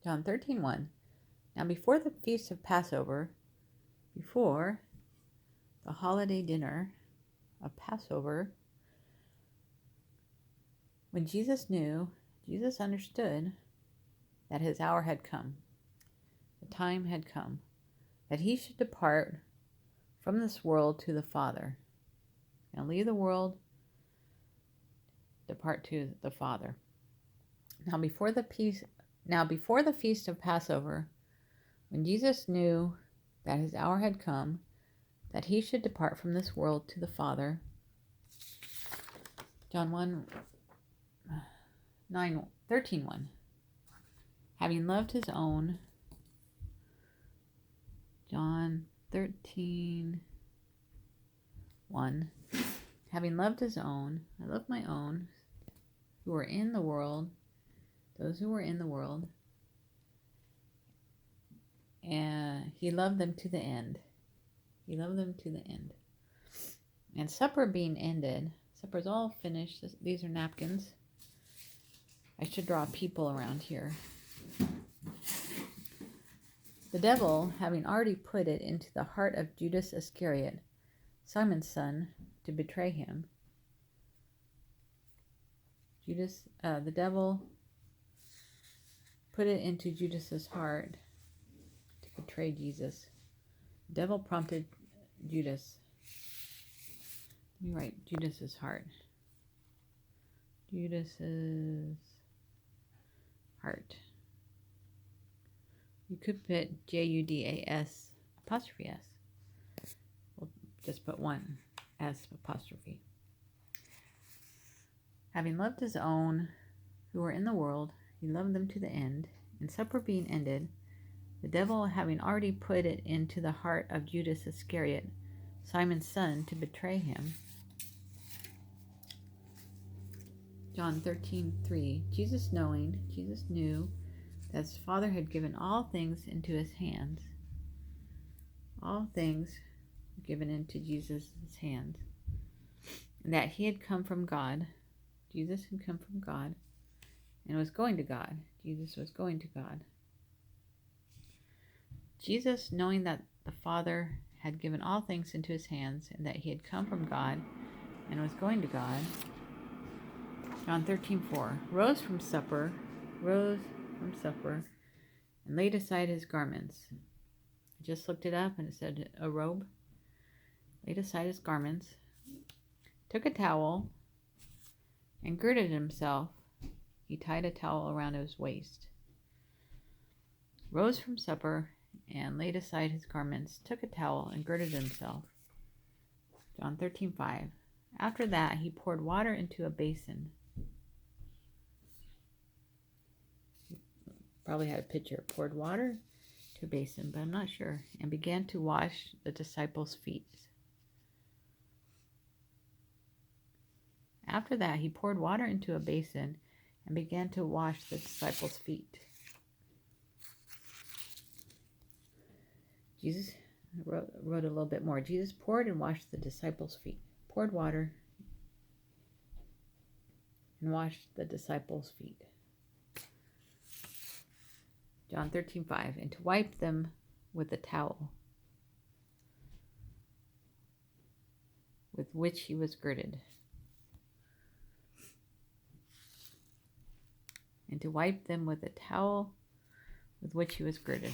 John 13:1. Now before the feast of Passover, before the holiday dinner of Passover, when Jesus understood that his hour had come, the time had come, that he should depart from this world to the Father. And leave the world, depart to the Father. Now before the feast of Passover, when Jesus knew that his hour had come, that he should depart from this world to the Father. John 13:1. Having loved his own. John 13:1. Having loved his own, I love my own, who are in the world, those who were in the world, and he loved them to the end. He loved them to the end. And supper being ended, supper's all finished. These are napkins. I should draw people around here. The devil, having already put it into the heart of Judas Iscariot, Simon's son, to betray him. The devil put it into Judas's heart to betray Jesus. The devil prompted Judas. Let me write Judas's heart. Judas's heart. You could put Judas apostrophe S. We'll just put one S apostrophe. Having loved his own who were in the world, he loved them to the end. And supper being ended, the devil having already put it into the heart of Judas Iscariot, Simon's son, to betray him. John 13:3. Jesus knew that his Father had given all things into his hands. All things were given into Jesus' hands. And that he had come from God. Jesus had come from God and was going to God. Jesus was going to God. Jesus, knowing that the Father had given all things into his hands and that he had come from God and was going to God. John 13:4. Rose from supper, and laid aside his garments. I just looked it up and it said a robe. Laid aside his garments, took a towel, and girded himself. He tied a towel around his waist. Rose from supper and laid aside his garments, took a towel, and girded himself. John 13:5. After that, he poured water into a basin. Probably had a pitcher. Poured water to a basin, but I'm not sure. And began to wash the disciples' feet. After that, he poured water into a basin and began to wash the disciples' feet. Jesus wrote a little bit more. Jesus poured and washed the disciples' feet. Poured water and washed the disciples' feet. John 13:5. And to wipe them with a towel with which he was girded. And to wipe them with a towel with which he was girded.